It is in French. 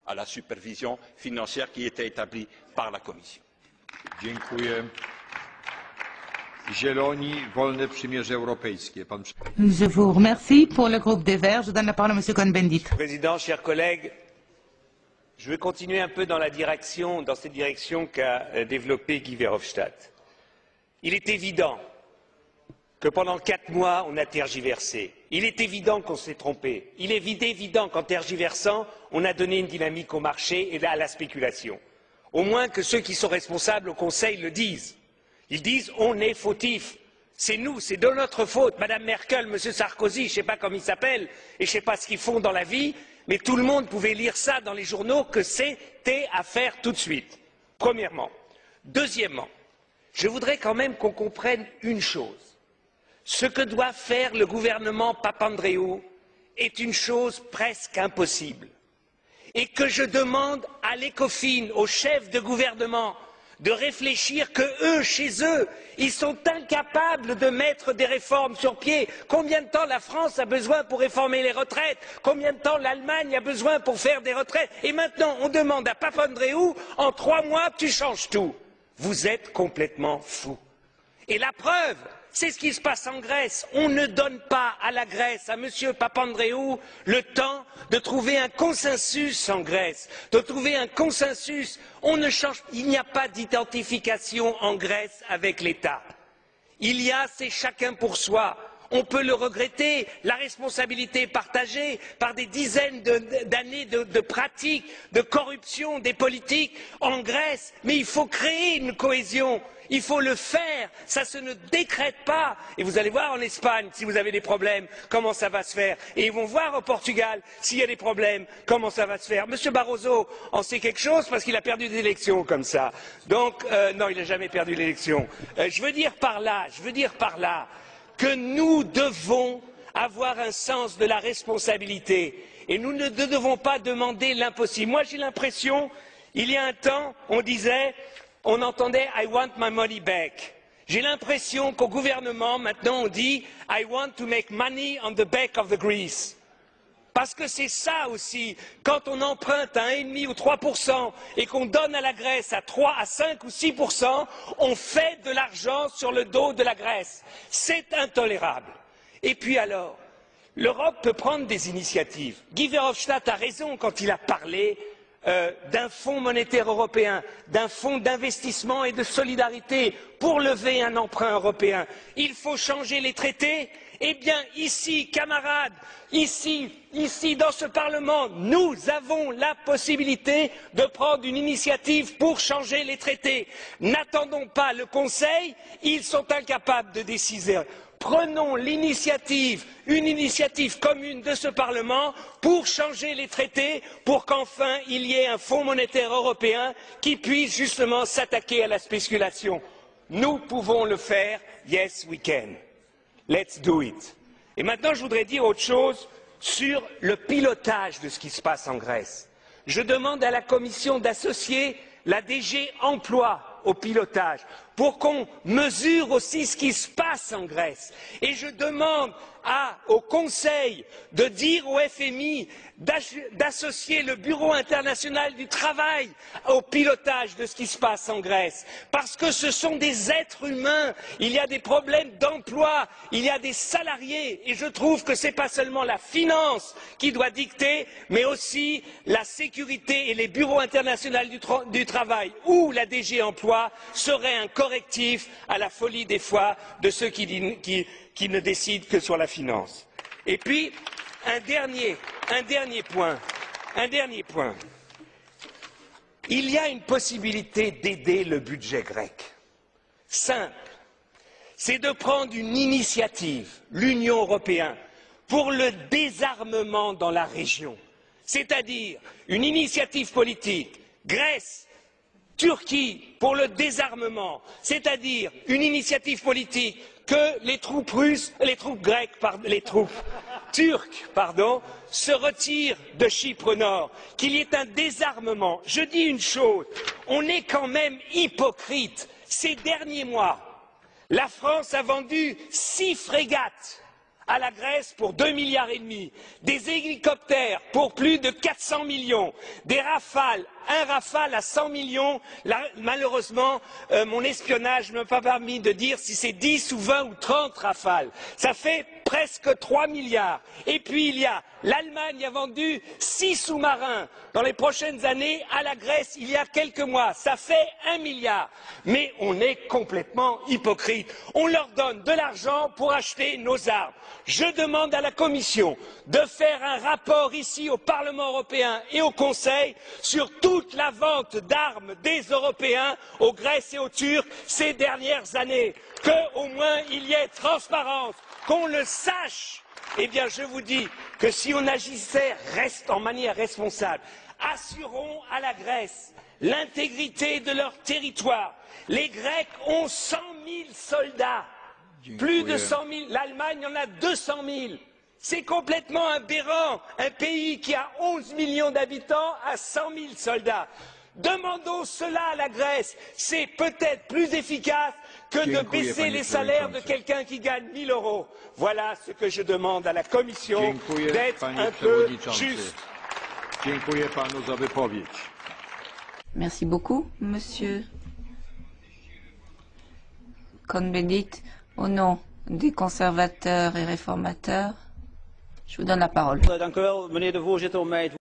à la supervision financière qui était établie par la Commission. Dziękuję. Zieloni, Wolne Przymierze Europejskie. Je vous remercie. Pour le groupe des Verts, je donne la parole à M. Cohn-Bendit. Président, chers collègues, je vais continuer un peu dans cette direction qu'a développée Guy Verhofstadt. Il est évident que pendant 4 mois, on a tergiversé. Il est évident qu'on s'est trompé. Il est évident qu'en tergiversant, on a donné une dynamique au marché et à la spéculation. Au moins que ceux qui sont responsables au Conseil le disent. Ils disent on est fautifs. C'est nous, c'est de notre faute. Madame Merkel, Monsieur Sarkozy, je ne sais pas comment ils s'appellent et je ne sais pas ce qu'ils font dans la vie, mais tout le monde pouvait lire ça dans les journaux que c'était à faire tout de suite. Premièrement. Deuxièmement, je voudrais quand même qu'on comprenne une chose. Ce que doit faire le gouvernement Papandréou est une chose presque impossible. Et que je demande à l'ECOFIN, aux chefs de gouvernement, de réfléchir que eux, chez eux, ils sont incapables de mettre des réformes sur pied. Combien de temps la France a besoin pour réformer les retraites? Combien de temps l'Allemagne a besoin pour faire des retraites? Et maintenant, on demande à Papandréou, en 3 mois, tu changes tout. Vous êtes complètement fous. Et la preuve, c'est ce qui se passe en Grèce. On ne donne pas à la Grèce, à M. Papandréou, le temps de trouver un consensus en Grèce, de trouver un consensus. Il n'y a pas d'identification en Grèce avec l'État. C'est chacun pour soi. On peut le regretter, la responsabilité est partagée par des dizaines d'années de pratiques, de corruption des politiques en Grèce, mais il faut créer une cohésion. Il faut le faire, ça ne se décrète pas. Et vous allez voir en Espagne, si vous avez des problèmes, comment ça va se faire. Et ils vont voir au Portugal, s'il y a des problèmes, comment ça va se faire. Monsieur Barroso en sait quelque chose parce qu'il a perdu des élections comme ça. Donc, non, il n'a jamais perdu l'élection. Je veux dire par là que nous devons avoir un sens de la responsabilité. Et nous ne devons pas demander l'impossible. Moi, j'ai l'impression, il y a un temps, on entendait I want my money back. J'ai l'impression qu'au gouvernement, maintenant, on dit I want to make money on the back of the Greece. Parce que c'est ça aussi, quand on emprunte à 1,5 ou 3% et qu'on donne à la Grèce à 3, à 5 ou 6%, on fait de l'argent sur le dos de la Grèce. C'est intolérable. Et puis alors, l'Europe peut prendre des initiatives. Guy Verhofstadt a raison quand il a parlé d'un fonds monétaire européen, d'un fonds d'investissement et de solidarité pour lever un emprunt européen. Il faut changer les traités. Eh bien, ici, camarades, ici, dans ce Parlement, nous avons la possibilité de prendre une initiative pour changer les traités. N'attendons pas le Conseil, ils sont incapables de décider. Prenons l'initiative, une initiative commune de ce Parlement pour changer les traités, pour qu'enfin il y ait un fonds monétaire européen qui puisse justement s'attaquer à la spéculation. Nous pouvons le faire, yes we can. Let's do it. Et maintenant, je voudrais dire autre chose sur le pilotage de ce qui se passe en Grèce. Je demande à la Commission d'associer la DG Emploi au pilotage pour qu'on mesure aussi ce qui se passe en Grèce. Et je demande au Conseil de dire au FMI d'associer le Bureau international du travail au pilotage de ce qui se passe en Grèce. Parce que ce sont des êtres humains, il y a des problèmes d'emploi, il y a des salariés, et je trouve que ce n'est pas seulement la finance qui doit dicter, mais aussi la sécurité et les bureaux internationaux du travail ou la DG Emploi seraient un correctif à la folie des fois de ceux qui ne décident que sur la finance. Et puis, un dernier point. Il y a une possibilité d'aider le budget grec. Simple. C'est de prendre une initiative, l'Union européenne, pour le désarmement dans la région. C'est-à-dire une initiative politique, Grèce, Turquie, pour le désarmement, c'est-à-dire une initiative politique que les troupes turques, se retirent de Chypre Nord, qu'il y ait un désarmement. Je dis une chose, on est quand même hypocrite. Ces derniers mois, la France a vendu 6 frégates à la Grèce pour 2,5 milliards, des hélicoptères pour plus de 400 millions, des Rafales, un Rafale à 100 millions. Là, malheureusement, mon espionnage ne m'a pas permis de dire si c'est 10 ou 20 ou 30 Rafales. Ça fait presque 3 milliards. Et puis il y a l'Allemagne a vendu 6 sous-marins dans les prochaines années à la Grèce il y a quelques mois. Ça fait 1 milliard. Mais on est complètement hypocrite. On leur donne de l'argent pour acheter nos armes. Je demande à la Commission de faire un rapport ici au Parlement européen et au Conseil sur toute la vente d'armes des Européens aux Grecs et aux Turcs ces dernières années. Qu'au moins il y ait transparence, qu'on le sache. Eh bien, je vous dis que si on agissait en manière responsable, assurons à la Grèce l'intégrité de leur territoire. Les Grecs ont 100 000 soldats. Plus de 100 000, l'Allemagne en a 200 000. C'est complètement aberrant, un pays qui a 11 millions d'habitants a 100 000 soldats. Demandons cela à la Grèce, c'est peut-être plus efficace que de baisser les salaires de quelqu'un qui gagne 1 000 €. Voilà ce que je demande à la Commission, d'être un peu juste. Dziękuję panu za wypowiedź. Merci beaucoup, monsieur Cohn-Bendit. Au nom des conservateurs et réformateurs, je vous donne la parole. Dank u wel, meneer de voorzitter, om mij